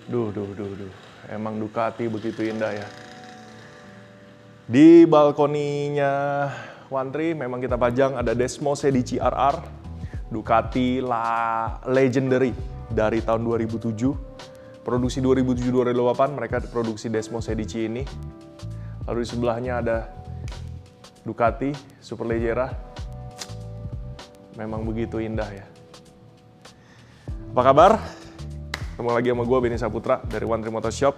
Duh. Emang Ducati begitu indah ya. Di balkoninya Wantri memang kita pajang ada Desmo Sedici RR, Ducati Legendary dari tahun 2007. Produksi 2007-2008 mereka produksi Desmo Sedici ini. Lalu di sebelahnya ada Ducati Superleggera. Memang begitu indah ya. Apa kabar? Ketemu lagi sama gue, Benny Saputra dari Wantri Motorshop.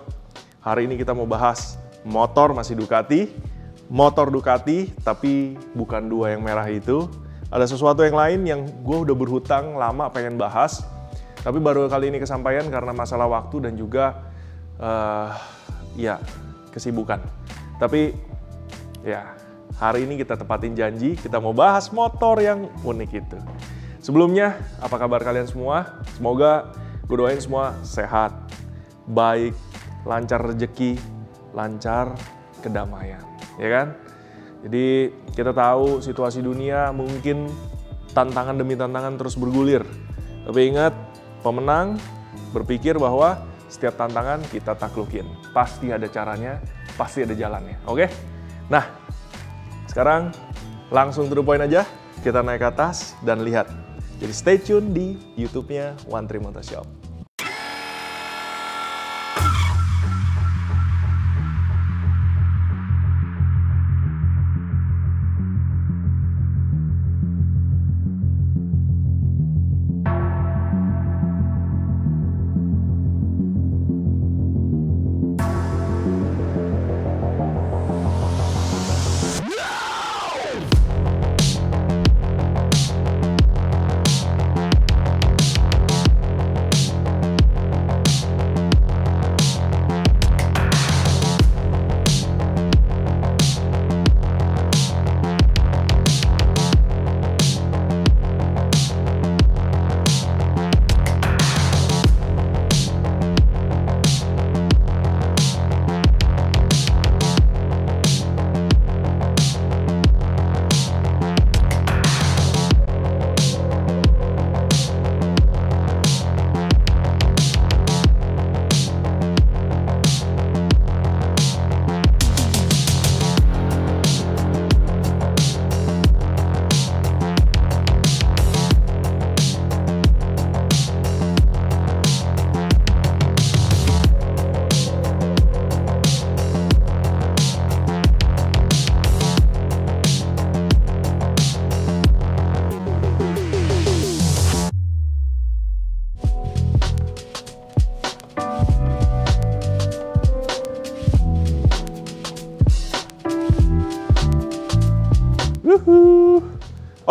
Hari ini kita mau bahas motor masih Ducati, motor Ducati, tapi bukan dua yang merah itu. Ada sesuatu yang lain yang gue udah berhutang lama pengen bahas, tapi baru kali ini kesampaian karena masalah waktu dan juga kesibukan. Tapi ya hari ini kita tepatin janji, kita mau bahas motor yang unik itu. Sebelumnya, apa kabar kalian semua? Semoga gue doain semua sehat, baik, lancar rezeki, lancar kedamaian, ya kan? Jadi kita tahu situasi dunia mungkin tantangan demi tantangan terus bergulir. Tapi ingat, pemenang berpikir bahwa setiap tantangan kita taklukin. Pasti ada caranya, pasti ada jalannya, oke? Nah, sekarang langsung to the point aja, kita naik ke atas dan lihat. Jadi stay tune di YouTube-nya Wantri Motorshop.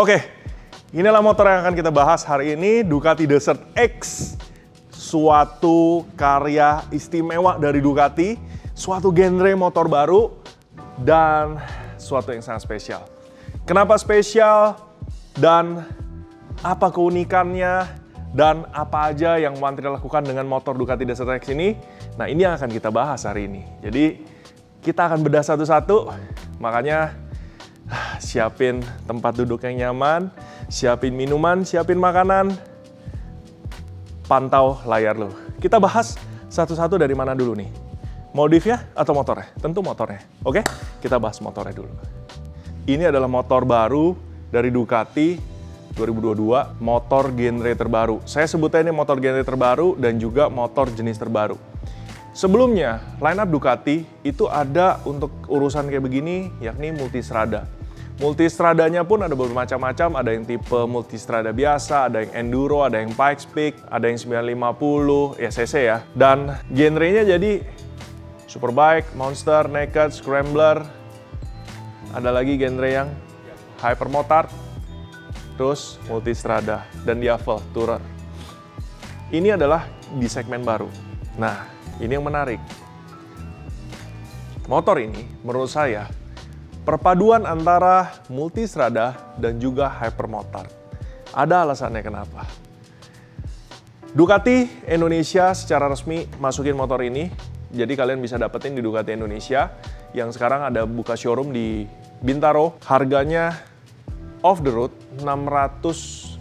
Oke, inilah motor yang akan kita bahas hari ini, Ducati Desert X. Suatu karya istimewa dari Ducati, suatu genre motor baru, dan suatu yang sangat spesial. Kenapa spesial, dan apa keunikannya, dan apa aja yang Wantri lakukan dengan motor Ducati Desert X ini? Nah, ini yang akan kita bahas hari ini. Jadi, kita akan bedah satu-satu, makanya siapin tempat duduk yang nyaman, siapin minuman, siapin makanan, pantau layar lo. Kita bahas satu-satu dari mana dulu nih? Modifnya atau motornya? Tentu motornya. Oke, kita bahas motornya dulu. Ini adalah motor baru dari Ducati 2022, motor genre terbaru. Saya sebutnya ini motor genre terbaru dan juga motor jenis terbaru. Sebelumnya, line up Ducati itu ada untuk urusan kayak begini, yakni multistrada. Multistradanya pun ada bermacam-macam, ada yang tipe multistrada biasa, ada yang enduro, ada yang Pikes Peak, ada yang 950, ya cc ya. Dan genrenya jadi superbike, monster, naked, scrambler, ada lagi genre yang hypermotard, terus multistrada, dan diavel, tourer. Ini adalah di segmen baru. Nah, ini yang menarik. Motor ini menurut saya perpaduan antara multistrada dan juga hypermotard. Ada alasannya kenapa. Ducati Indonesia secara resmi masukin motor ini, jadi kalian bisa dapetin di Ducati Indonesia yang sekarang ada buka showroom di Bintaro. Harganya off the road 600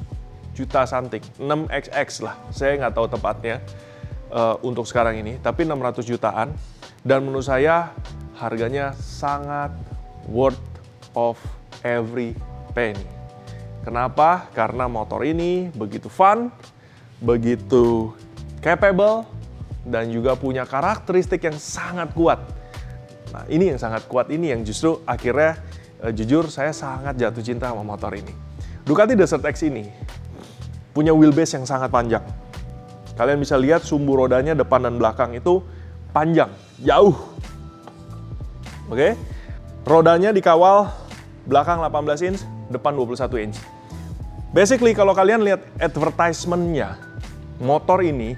juta something, 6xx lah, saya nggak tahu tepatnya. untuk sekarang ini, tapi 600 jutaan. Dan menurut saya harganya sangat worth of every penny. Kenapa? Karena motor ini begitu fun, begitu capable, dan juga punya karakteristik yang sangat kuat. Nah, ini yang sangat kuat, ini yang justru akhirnya jujur saya sangat jatuh cinta sama motor ini. Ducati Desert X ini punya wheelbase yang sangat panjang. Kalian bisa lihat sumbu rodanya depan dan belakang itu panjang, jauh. Oke? Rodanya dikawal belakang 18 inch, depan 21 inch. Basically kalau kalian lihat advertisement-nya, motor ini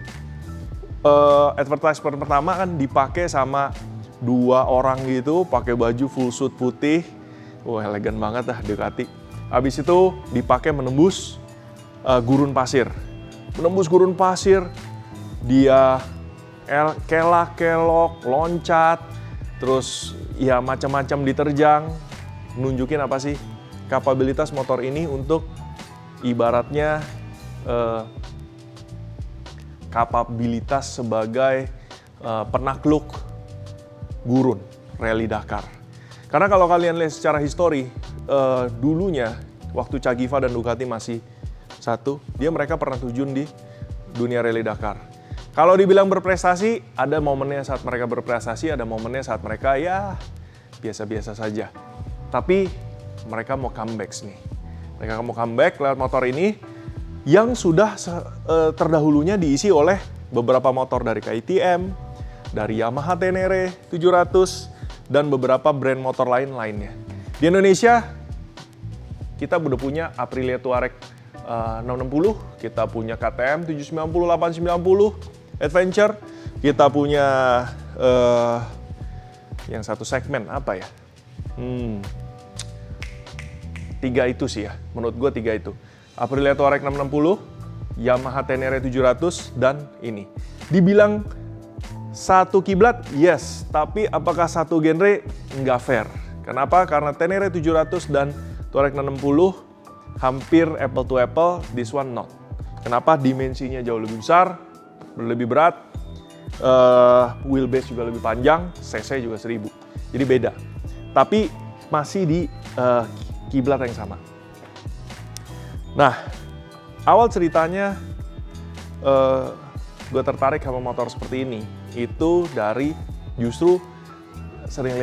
advertisement pertama kan dipakai sama 2 orang gitu, pakai baju full suit putih. Wah, elegan banget dah Ducati. Habis itu dipakai menembus gurun pasir. Menembus gurun pasir, dia kelak-kelok, loncat, terus ya macam-macam diterjang. Nunjukin apa sih kapabilitas motor ini untuk ibaratnya kapabilitas sebagai penakluk gurun rally Dakar. Karena kalau kalian lihat secara histori, dulunya waktu Cagiva dan Ducati masih satu, mereka pernah terjun di dunia rally Dakar. Kalau dibilang berprestasi, ada momennya saat mereka berprestasi, ada momennya saat mereka ya biasa-biasa saja. Tapi mereka mau comeback nih. Mereka mau comeback lewat motor ini yang sudah terdahulunya diisi oleh beberapa motor dari KTM, dari Yamaha Tenere 700, dan beberapa brand motor lainnya. Di Indonesia, kita udah punya Aprilia Touareg 660, kita punya KTM 790, 890, Adventure, kita punya yang satu segmen, apa ya? 3 itu sih ya, menurut gue 3 itu. Aprilia Touareg 660, Yamaha Tenere 700, dan ini. Dibilang satu kiblat, yes. Tapi apakah satu genre? Nggak fair. Kenapa? Karena Tenere 700 dan Touareg 660 hampir apple to apple, this one not. Kenapa? Dimensinya jauh lebih besar, lebih berat, wheelbase juga lebih panjang, cc juga 1000. Jadi beda. Tapi masih di kiblat yang sama. Nah, awal ceritanya gue tertarik sama motor seperti ini itu dari justru sering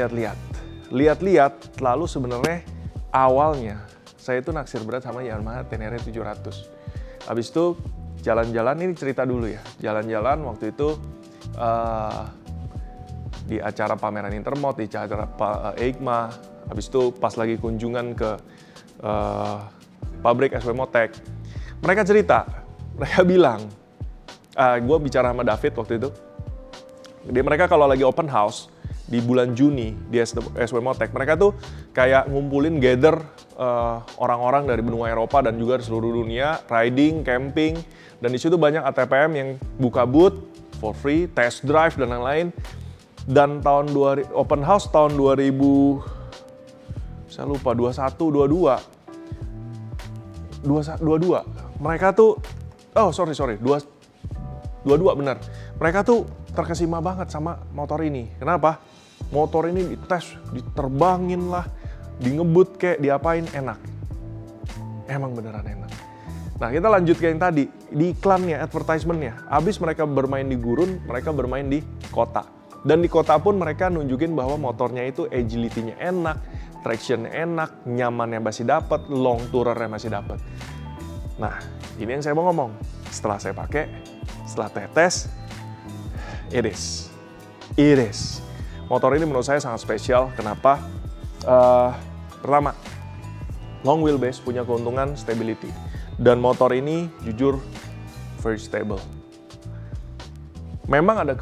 lihat-lihat, lalu sebenarnya awalnya saya itu naksir berat sama Yamaha Tenere 700. Habis itu jalan-jalan, ini cerita dulu ya, jalan-jalan waktu itu di acara pameran Intermot, di acara EICMA. Habis itu pas lagi kunjungan ke pabrik SW Motek, mereka cerita, mereka bilang, gue bicara sama David waktu itu, mereka kalau lagi open house di bulan Juni di SW Motek, mereka tuh kayak ngumpulin gather orang-orang dari benua Eropa dan juga dari seluruh dunia, riding, camping, dan di situ banyak ATPM yang buka booth for free, test drive dan lain-lain. Dan open house tahun 2000, saya lupa, 22, mereka tuh, 22 bener. Mereka tuh terkesima banget sama motor ini. Kenapa? Motor ini dites, diterbangin lah, di-ngebut kayak diapain, enak. Emang beneran enak. Nah, kita lanjut ke yang tadi, di iklannya, advertisementnya. Abis mereka bermain di gurun, mereka bermain di kota. Dan di kota pun mereka nunjukin bahwa motornya itu agility-nya enak, traction-nya enak, nyamannya masih dapat, long tourer-nya masih dapat. Nah, ini yang saya mau ngomong. Setelah saya pakai, setelah tes, it is. Motor ini menurut saya sangat spesial. Kenapa? Pertama, long wheelbase punya keuntungan stability. Dan motor ini jujur very stable. Memang ada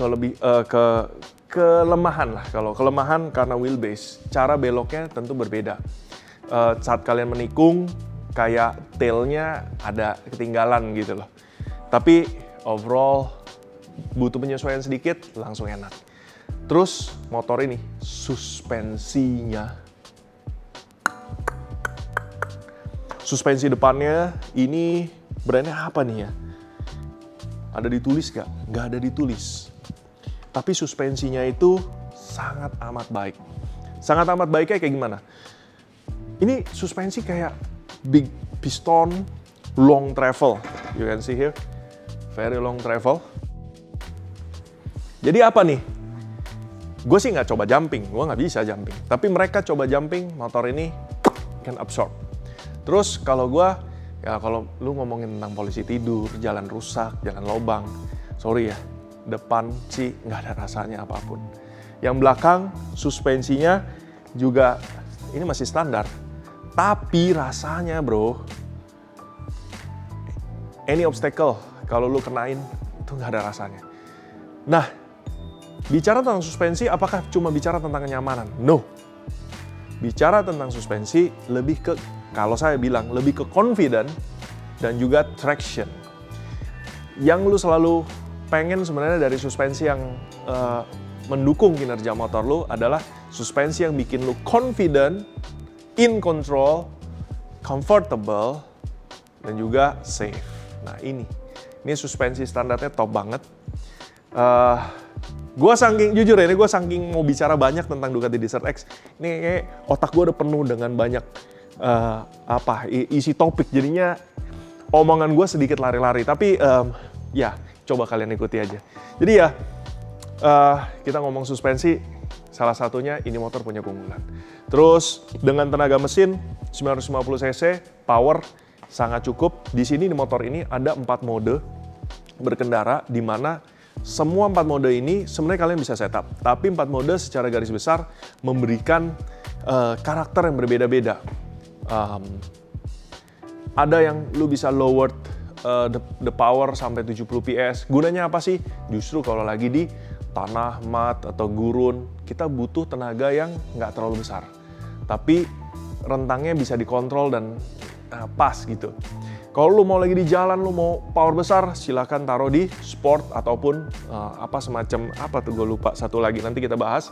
kelemahan lah. Kalau kelemahan karena wheelbase, cara beloknya tentu berbeda. Saat kalian menikung, kayak tailnya ada ketinggalan gitu loh. Tapi overall butuh penyesuaian sedikit, langsung enak. Terus motor ini suspensinya. Suspensi depannya ini brandnya apa nih ya? Ada ditulis nggak? Nggak ada ditulis. Tapi suspensinya itu sangat amat baik. Sangat amat baiknya kayak gimana? Ini suspensi kayak big piston, long travel. You can see here, very long travel. Jadi apa nih? Gue sih nggak coba jumping, gue nggak bisa jumping. Tapi mereka coba jumping, motor ini can absorb. Terus kalau gue, ya kalau lu ngomongin tentang polisi tidur, jalan rusak, jalan lobang, sorry ya, depan sih nggak ada rasanya apapun. Yang belakang suspensinya juga ini masih standar, tapi rasanya bro, any obstacle kalau lu kenain itu nggak ada rasanya. Nah, bicara tentang suspensi, apakah cuma bicara tentang kenyamanan? No. Bicara tentang suspensi lebih ke, kalau saya bilang lebih ke confident dan juga traction. Yang lu selalu pengen sebenarnya dari suspensi yang mendukung kinerja motor lu adalah suspensi yang bikin lu confident, in control, comfortable, dan juga safe. Nah ini suspensi standarnya top banget. Gue saking, jujur ya, gue saking mau bicara banyak tentang Ducati Desert X, ini kayak otak gue udah penuh dengan banyak isi topik, jadinya omongan gue sedikit lari-lari, tapi ya coba kalian ikuti aja. Jadi ya, kita ngomong suspensi, salah satunya ini motor punya keunggulan. Terus dengan tenaga mesin 950 cc, power sangat cukup. Di sini di motor ini ada 4 mode berkendara, di mana semua 4 mode ini sebenarnya kalian bisa setup. Tapi 4 mode secara garis besar memberikan karakter yang berbeda-beda. Ada yang lu bisa lowered the power sampai 70 PS. Gunanya apa sih? Justru kalau lagi di tanah, mat, atau gurun, kita butuh tenaga yang nggak terlalu besar. Tapi rentangnya bisa dikontrol dan pas gitu. Kalau lu mau lagi di jalan, lu mau power besar, silakan taruh di sport ataupun semacam apa tuh, gue lupa satu lagi, nanti kita bahas.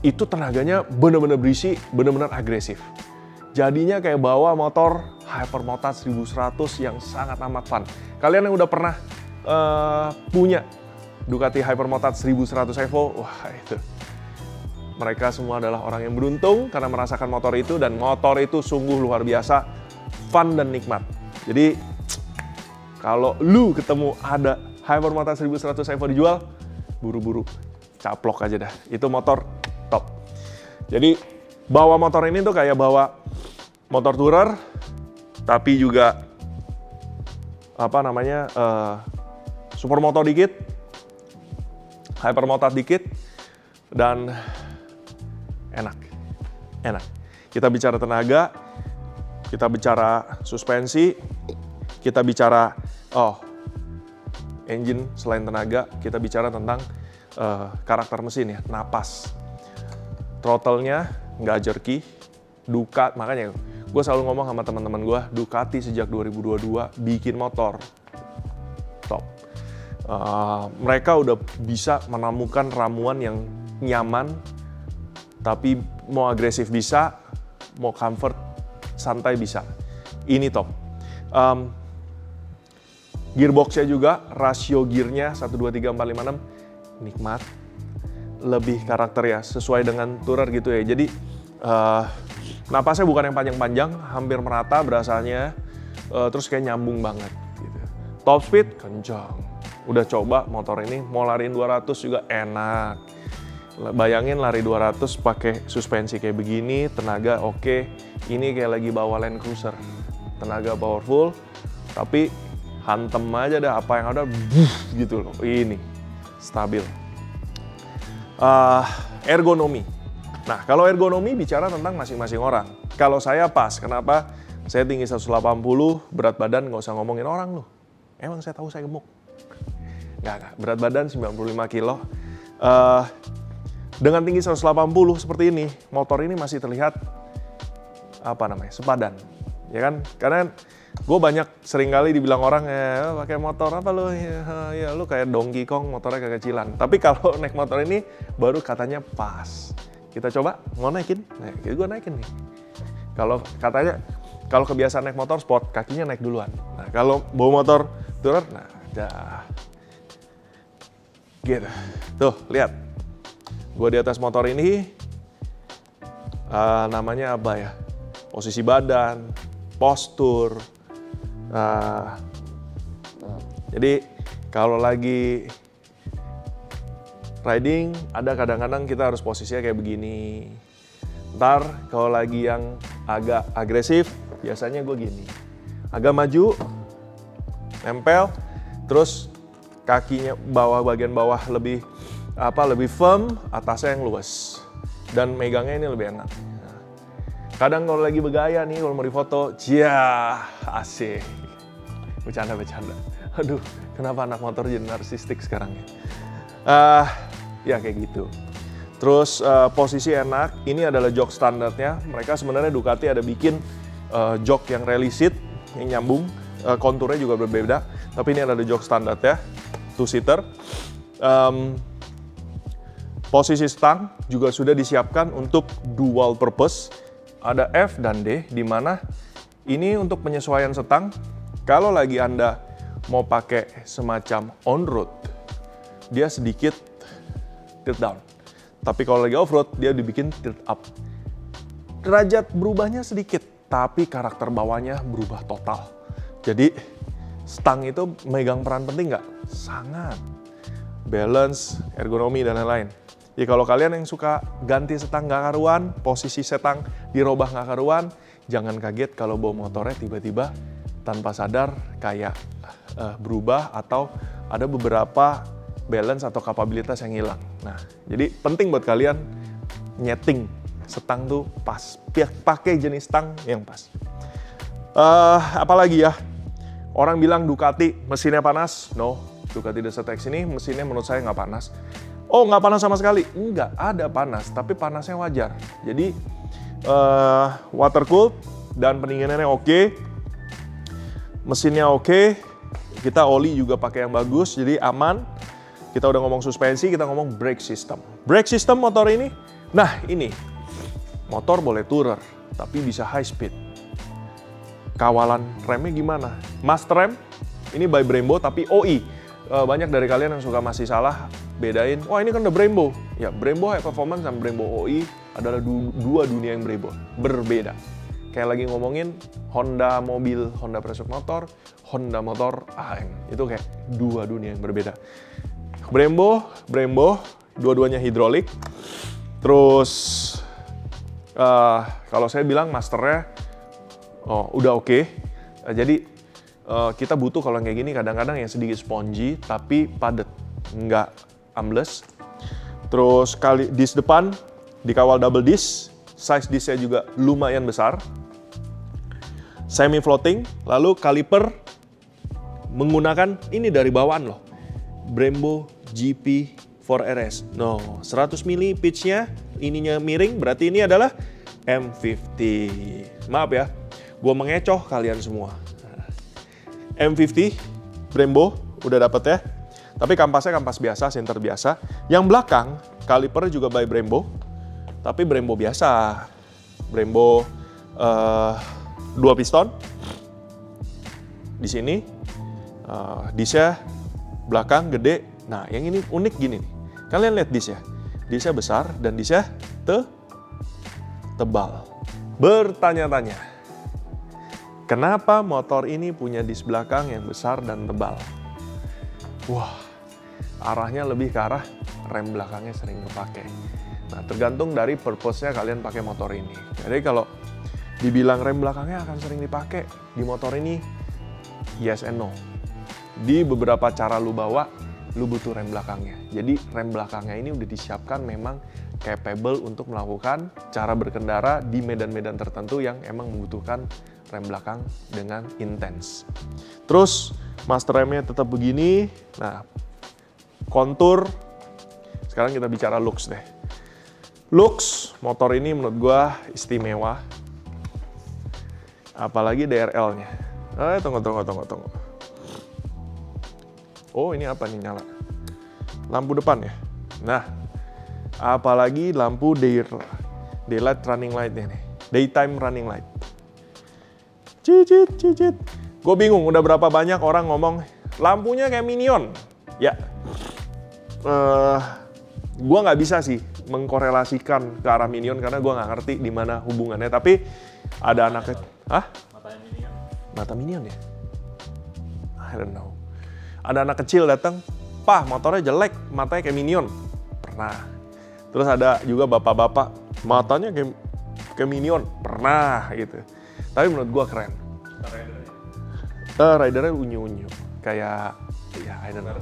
Itu tenaganya bener-bener berisi, bener-bener agresif. Jadinya kayak bawa motor Hypermotard 1100 yang sangat amat fun. Kalian yang udah pernah punya Ducati Hypermotard 1100 Evo, wah itu. Mereka semua adalah orang yang beruntung karena merasakan motor itu, dan motor itu sungguh luar biasa, fun dan nikmat. Jadi, kalau lu ketemu ada Hypermotard 1100 Evo dijual, buru-buru caplok aja dah. Itu motor top. Jadi, bawa motor ini tuh kayak bawa motor tourer, tapi juga supermoto dikit, hypermotard dikit, dan enak. Kita bicara tenaga, kita bicara suspensi, kita bicara engine selain tenaga, kita bicara tentang karakter mesin ya, napas. Throttle-nya nggak jerky, Ducati, makanya gue selalu ngomong sama teman-teman gue, Ducati sejak 2022 bikin motor top. Mereka udah bisa menemukan ramuan yang nyaman, tapi mau agresif bisa, mau comfort, santai bisa. Ini top. Gearbox-nya juga, rasio gearnya 1, 2, 3, 4, 5, 6, nikmat. Lebih karakter ya, sesuai dengan tourer gitu ya. Jadi, napasnya bukan yang panjang-panjang, hampir merata berasanya, terus kayak nyambung banget. Gitu. Top speed, kencang. Udah coba motor ini, mau lariin 200 juga enak. Bayangin lari 200 pakai suspensi kayak begini, tenaga oke. Ini kayak lagi bawa Land Cruiser. Tenaga powerful, tapi hantem aja dah, apa yang ada, gitu loh. Ini, stabil. Ergonomi. Nah, kalau ergonomi bicara tentang masing-masing orang. Kalau saya pas, kenapa? Saya tinggi 180, berat badan nggak usah ngomongin orang loh. Emang saya tahu saya gemuk. Nggak. Berat badan 95 kilo. Dengan tinggi 180 seperti ini, motor ini masih terlihat, sepadan. Ya kan? Karena gue banyak seringkali dibilang orang, pakai motor apa lo? Ya lu kayak Donkey Kong, motornya kekecilan. Tapi kalau naik motor ini, baru katanya pas. Kita coba, mau naikin? Nah, gue naikin nih. Kalau katanya, kalau kebiasaan naik motor sport, kakinya naik duluan. Nah, kalau bawa motor tourer, nah Dah. Gitu. Tuh, lihat. Gue di atas motor ini, namanya apa ya? Posisi badan, postur. Jadi kalau lagi riding, ada kadang-kadang kita harus posisinya kayak begini. Ntar kalau lagi yang agak agresif, biasanya gue gini. Agak maju, nempel, terus kakinya bagian bawah lebih firm, atasnya yang luas. Dan megangnya ini lebih enak. Kadang kalau lagi bergaya nih, kalau mau difoto, asik. Bercanda. Aduh, kenapa anak motor jadi narsistik sekarang ya? Ya kayak gitu. Terus posisi enak, ini adalah jok standarnya. Mereka sebenarnya Ducati ada bikin jok yang rally seat, yang nyambung, konturnya juga berbeda. Tapi ini adalah jok standar ya, two-seater. Posisi stang juga sudah disiapkan untuk dual purpose. Ada F dan D, di mana ini untuk penyesuaian stang. Kalau lagi Anda mau pakai semacam on-road, dia sedikit tilt down. Tapi kalau lagi off-road, dia dibikin tilt up. Derajat berubahnya sedikit, tapi karakter bawahnya berubah total. Jadi, stang itu megang peran penting nggak? Sangat. Balance, ergonomi, dan lain-lain. Ya kalau kalian yang suka ganti stang nggak karuan, posisi stang dirubah nggak karuan, jangan kaget kalau bawa motornya tiba-tiba tanpa sadar kayak berubah atau ada beberapa balance atau kapabilitas yang hilang. Nah, jadi penting buat kalian nyeting stang tuh pas, pakai jenis stang yang pas. Apalagi ya, orang bilang Ducati mesinnya panas. No, Ducati Desert X ini mesinnya menurut saya nggak panas. Oh, nggak panas sama sekali? Nggak, ada panas, tapi panasnya wajar. Jadi water cooled dan pendinginannya oke. Mesinnya oke. Kita oli juga pakai yang bagus, jadi aman. Kita udah ngomong suspensi, kita ngomong brake system. Brake system motor ini, nah ini, motor boleh tourer, tapi bisa high speed. Kawalan remnya gimana? Master rem, ini by Brembo, tapi OE. Banyak dari kalian yang suka masih salah bedain, wah ini kan udah Brembo. Ya, Brembo High Performance dan Brembo OE adalah dua dunia yang berbeda. Kayak lagi ngomongin Honda mobil, Honda pressure motor, Honda motor AM. Itu kayak dua dunia yang berbeda. Brembo, dua-duanya hidrolik. Terus, kalau saya bilang masternya, udah oke. Jadi, kita butuh kalau kayak gini kadang-kadang yang sedikit spongy, tapi padat. Nggak ambles. Terus, disc depan dikawal double disc. Size disc-nya juga lumayan besar. Semi floating, lalu kaliper menggunakan ini dari bawaan loh. Brembo GP 4RS. No, 100 mili pitch-nya, ininya miring, berarti ini adalah M50. Maaf ya, gue mengecoh kalian semua. M50, Brembo, udah dapet ya. Tapi kampasnya kampas biasa, center biasa. Yang belakang, kalipernya juga by Brembo. Tapi Brembo biasa. Brembo 2 piston. Di sini, disnya belakang gede. Nah, yang ini unik gini nih. Kalian lihat disnya. Disnya besar dan disnya tebal. Bertanya-tanya, kenapa motor ini punya dis belakang yang besar dan tebal? Wah, arahnya lebih ke arah rem belakangnya sering dipakai. Nah, tergantung dari purpose-nya kalian pakai motor ini. Jadi kalau dibilang rem belakangnya akan sering dipakai di motor ini, yes and no. Di beberapa cara lu bawa, lu butuh rem belakangnya. Jadi rem belakangnya ini udah disiapkan memang capable untuk melakukan cara berkendara di medan-medan tertentu yang emang membutuhkan rem belakang dengan intens. Terus master remnya tetap begini. Nah, kontur. Sekarang kita bicara looks deh. Looks motor ini menurut gua istimewa. Apalagi DRL-nya. Tunggu. Oh, ini apa nih nyala? Lampu depan ya? Nah, apalagi lampu daylight running light-nya nih. Daytime running light. Cicit. Gue bingung, udah berapa banyak orang ngomong lampunya kayak Minion. Ya, gua nggak bisa sih mengkorelasikan ke arah Minion karena gua nggak ngerti di mana hubungannya. Tapi ada anaknya, Matanya Minion. mata Minion ya? I don't know. Ada anak kecil datang, "Pah, motornya jelek, matanya kayak Minion." Pernah. Terus ada juga bapak-bapak, matanya kayak Minion. Pernah gitu. Tapi menurut gua keren. Ridernya unyu-unyu. Kayak, ya I don't know.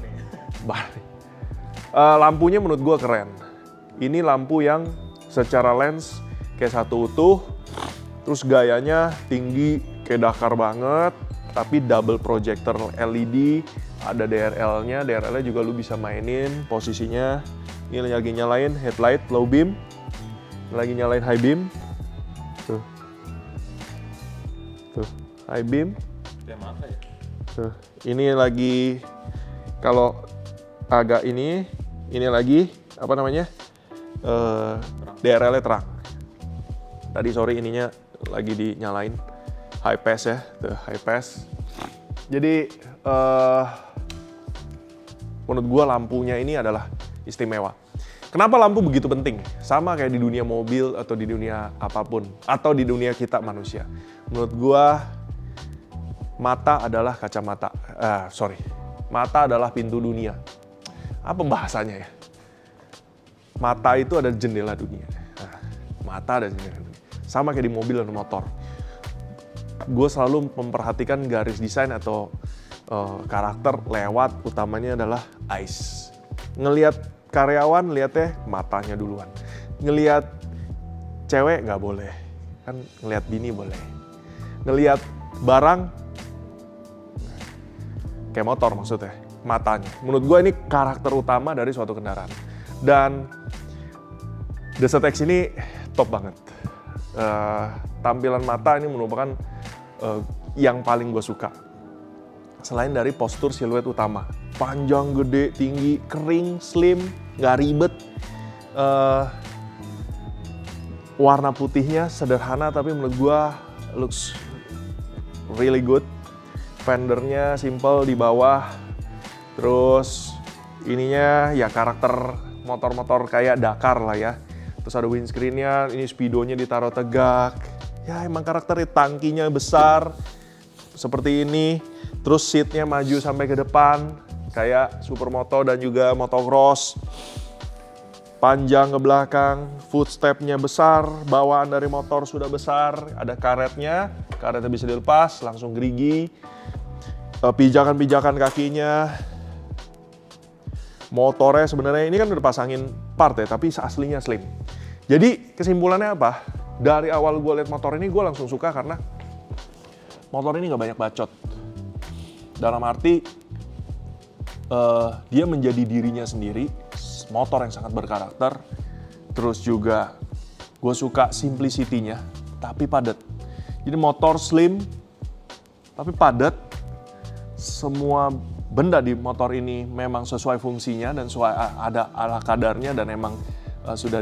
Barney. Lampunya menurut gua keren. Ini lampu yang secara lens kayak satu utuh. Terus gayanya tinggi, kayak Dakar banget. Tapi double projector LED, ada DRL-nya juga lu bisa mainin posisinya. Ini lagi nyalain headlight low beam, lagi nyalain high beam, tuh high beam, Kayak mata ya? tuh ini lagi kalau agak ini lagi apa namanya DRL-nya terang. Tadi sorry ininya lagi dinyalain. High pass ya, tuh high pass. Jadi menurut gua lampunya ini adalah istimewa. Kenapa lampu begitu penting? Sama kayak di dunia mobil atau di dunia apapun atau di dunia kita manusia. Menurut gua mata adalah kacamata. Mata adalah pintu dunia. Apa bahasanya ya? Mata itu ada jendela dunia. Mata ada jendela dunia. Sama kayak di mobil dan motor. Gue selalu memperhatikan garis desain atau karakter lewat utamanya adalah eyes. Ngelihat karyawan, lihatnya matanya duluan. Ngelihat cewek nggak boleh, kan ngelihat bini boleh. Ngelihat barang, kayak motor maksudnya, matanya. Menurut gue ini karakter utama dari suatu kendaraan. Dan Desert X ini top banget. Tampilan mata ini merupakan yang paling gue suka. Selain dari postur siluet utama, panjang, gede, tinggi, kering, slim, nggak ribet. Warna putihnya sederhana tapi menurut gue looks really good. Fendernya simple di bawah. Terus ininya ya karakter motor-motor kayak Dakar lah ya. Terus ada windscreen-nya, ini speedonya ditaruh tegak. Ya emang karakternya, tangkinya besar seperti ini. Terus seatnya maju sampai ke depan kayak supermoto dan juga motocross. Panjang ke belakang, footstep-nya besar, bawaan dari motor sudah besar. Ada karetnya bisa dilepas, langsung gerigi. Pijakan-pijakan kakinya. Motornya sebenarnya ini kan udah pasangin part ya, tapi aslinya slim. Jadi kesimpulannya apa? Dari awal gue lihat motor ini gue langsung suka karena motor ini nggak banyak bacot. Dalam arti dia menjadi dirinya sendiri, motor yang sangat berkarakter. Terus juga gue suka simplicity-nya, tapi padat. Jadi motor slim, tapi padat. Semua benda di motor ini memang sesuai fungsinya dan sesuai ada ala kadarnya dan emang sudah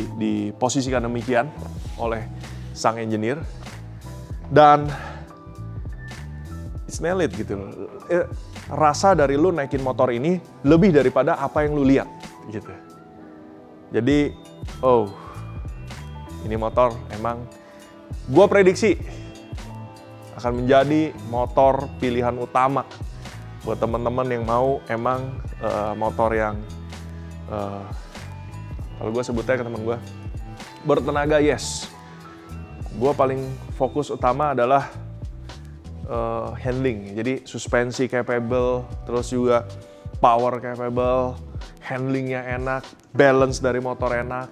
diposisikan demikian oleh sang engineer. Dan smell it gitu loh. Rasa dari lu naikin motor ini lebih daripada apa yang lu lihat gitu. Jadi ini motor emang gua prediksi akan menjadi motor pilihan utama buat teman-teman yang mau emang motor yang kalau gue sebutnya ke teman gue bertenaga. Yes, gue paling fokus utama adalah handling, jadi suspensi capable, terus juga power capable, handlingnya enak, balance dari motor enak,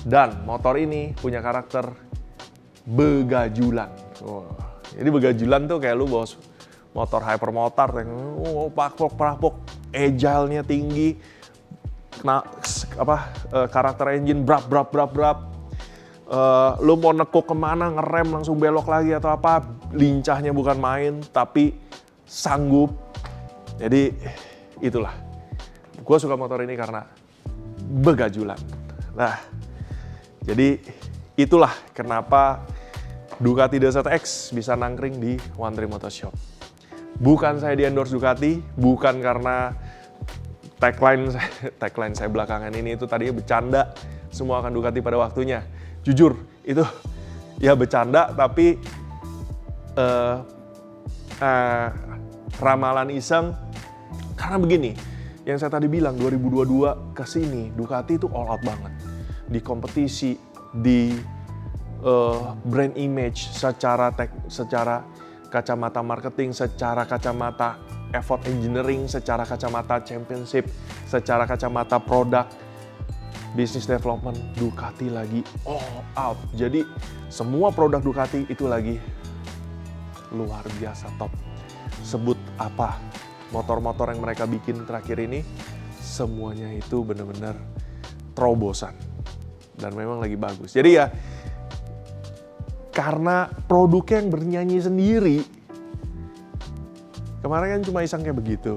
dan motor ini punya karakter begajulan. Jadi begajulan tuh kayak lu bawa motor hypermotard yang prakpok, agile-nya tinggi, karakter engine brap. Lu mau nekuk kemana, ngerem langsung belok lagi atau apa, lincahnya bukan main, tapi sanggup. Jadi itulah, gue suka motor ini karena begajulan. Nah, jadi itulah kenapa Ducati Desert X bisa nangkring di One Tree Motor Shop. Bukan saya di endorse Ducati, bukan karena tagline saya belakangan ini itu tadinya bercanda, semua akan Ducati pada waktunya. Jujur, itu ya bercanda, tapi ramalan iseng. Karena begini, yang saya tadi bilang 2022 ke sini Ducati itu all out banget. Di kompetisi, di brand image, secara kacamata marketing, secara kacamata effort engineering, secara kacamata championship, secara kacamata produk, business development, Ducati lagi all out. Jadi semua produk Ducati itu lagi luar biasa top. Sebut apa? Motor-motor yang mereka bikin terakhir ini, semuanya itu benar-benar terobosan. Dan memang lagi bagus. Jadi ya, karena produknya yang bernyanyi sendiri, kemarin kan cuma iseng kayak begitu.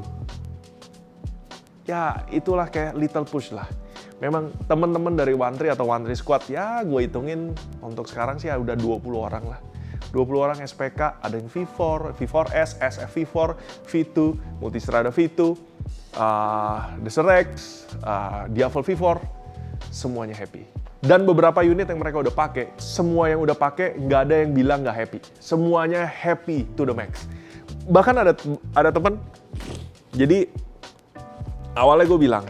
Ya, itulah kayak little push lah. Memang teman-teman dari One Tree atau One Tree Squad, ya gue hitungin untuk sekarang sih ya udah 20 orang lah. 20 orang SPK, ada yang V4, V4S, SF V4, V2, Multistrada V2, Desert X, Diavel V4, semuanya happy. Dan beberapa unit yang mereka udah pakai, semua yang udah pakai nggak ada yang bilang nggak happy. Semuanya happy to the max. Bahkan ada teman, jadi awalnya gue bilang,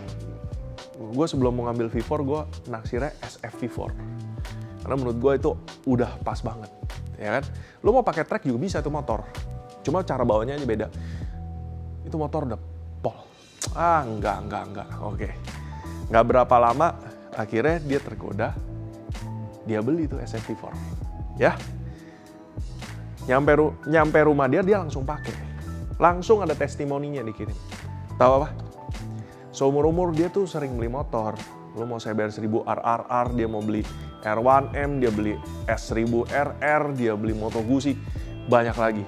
gue sebelum mau ngambil V4, gue naksirnya SF V4. Karena menurut gue itu udah pas banget. Ya kan? Lo mau pakai track juga bisa tuh motor. Cuma cara bawanya aja beda. Itu motor udah pol. Enggak. Oke. Nggak berapa lama, akhirnya dia tergoda. Dia beli tuh SF4. Ya. Nyampe rumah dia langsung pakai. Langsung ada testimoninya dikirim. Tahu apa? Seumur-umur dia tuh sering beli motor. Lo mau saya bayar 1000 RRR, dia mau beli R1M, dia beli S1000 RR, dia beli Moto Guzzi, banyak lagi.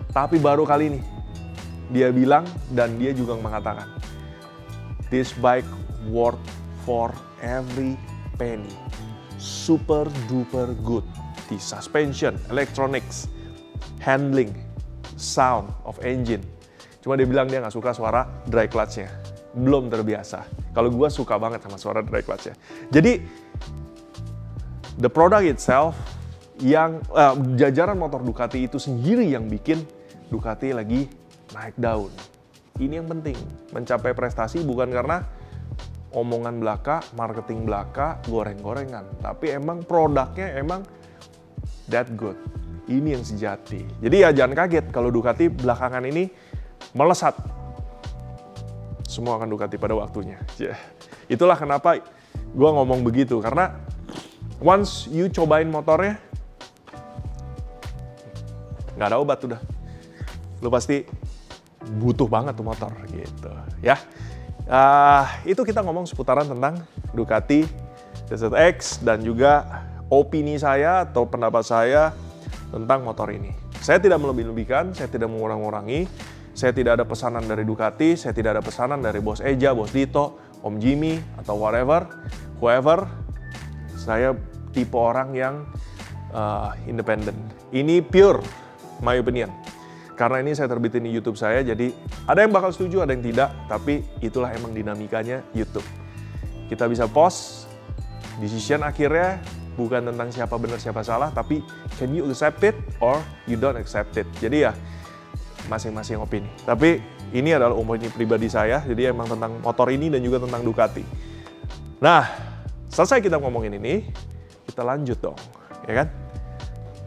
Tapi baru kali ini, dia bilang dan dia juga mengatakan, this bike worth for every penny. Super duper good. Di suspension, electronics, handling, sound of engine. Cuma dia bilang dia nggak suka suara dry clutch-nya. Belum terbiasa. Kalau gue suka banget sama suara dry clutch-nya. Jadi, the product itself, yang jajaran motor Ducati itu sendiri yang bikin Ducati lagi naik daun. Ini yang penting. Mencapai prestasi bukan karena omongan belaka, marketing belaka, goreng-gorengan. Tapi emang produknya emang that good. Ini yang sejati. Jadi ya jangan kaget kalau Ducati belakangan ini melesat. Semua akan Ducati pada waktunya. Itulah kenapa gue ngomong begitu. Karena once you cobain motornya, nggak ada obat udah. Lu pasti butuh banget tuh motor gitu. Ya, itu kita ngomong seputaran tentang Ducati Desert X dan juga opini saya atau pendapat saya tentang motor ini. Saya tidak melebih-lebihkan, saya tidak mengurang-urangi. Saya tidak ada pesanan dari Ducati, saya tidak ada pesanan dari Bos Eja, Bos Dito, Om Jimmy, atau whoever. Saya tipe orang yang independen. Ini pure my opinion. Karena ini saya terbitin di YouTube saya, jadi ada yang bakal setuju, ada yang tidak, tapi itulah emang dinamikanya YouTube. Kita bisa post, decision akhirnya bukan tentang siapa benar siapa salah, tapi can you accept it or you don't accept it. Jadi ya, masing-masing opini. Tapi ini adalah opini pribadi saya, jadi emang tentang motor ini dan juga tentang Ducati. Nah, selesai kita ngomongin ini, kita lanjut dong, ya kan?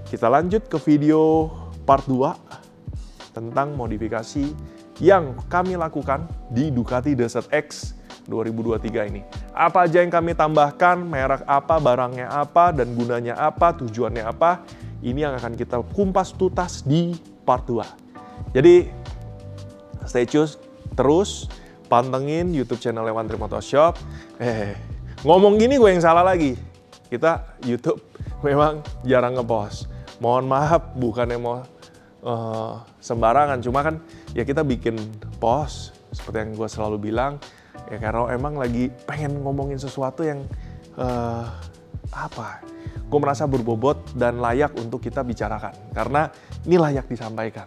Kita lanjut ke video part 2 tentang modifikasi yang kami lakukan di Ducati Desert X 2023 ini. Apa aja yang kami tambahkan, merek apa, barangnya apa, dan gunanya apa, tujuannya apa, ini yang akan kita kumpas tuntas di part 2. Jadi, stay tune terus, pantengin YouTube channel One Tree Motorshop. Ngomong gini gue yang salah lagi. Kita YouTube memang jarang ngepost. Mohon maaf, bukannya mau sembarangan. Cuma kan ya kita bikin post, seperti yang gue selalu bilang. Ya karena emang lagi pengen ngomongin sesuatu yang gue merasa berbobot dan layak untuk kita bicarakan. Karena ini layak disampaikan.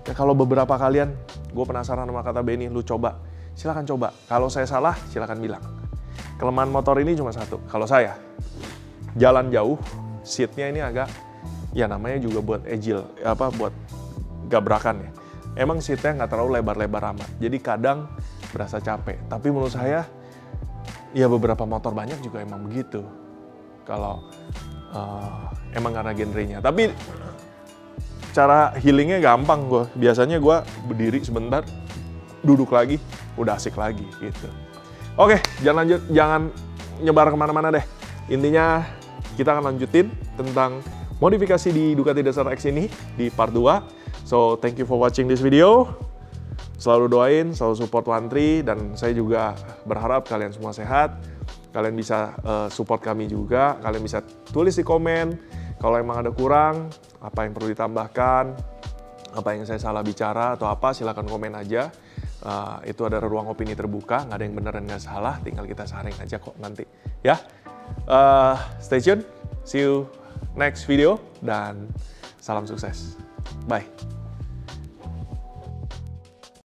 Ya kalau beberapa kalian, gue penasaran sama kata Benny, lu coba. Silahkan coba. Kalau saya salah, silahkan bilang. Kelemahan motor ini cuma satu. Kalau saya, jalan jauh, seatnya ini agak, ya namanya juga buat agile, buat gabrakan ya. Emang seatnya nggak terlalu lebar-lebar amat. Jadi kadang berasa capek. Tapi menurut saya, ya beberapa motor banyak juga emang begitu. Kalau emang karena genrenya. Tapi cara healingnya gampang gue. Biasanya gue berdiri sebentar, duduk lagi, udah asik lagi gitu. Oke, jangan nyebar kemana-mana deh. Intinya kita akan lanjutin tentang modifikasi di Ducati Desert X ini di part 2. So, thank you for watching this video. Selalu doain, selalu support Wantri, dan saya juga berharap kalian semua sehat. Kalian bisa support kami juga, kalian bisa tulis di komen. Kalau emang ada kurang, apa yang perlu ditambahkan, apa yang saya salah bicara atau apa, silakan komen aja. Itu ada ruang opini terbuka, nggak ada yang benar dan nggak salah, tinggal kita saring aja kok nanti. Ya, stay tune, see you next video, dan salam sukses. Bye.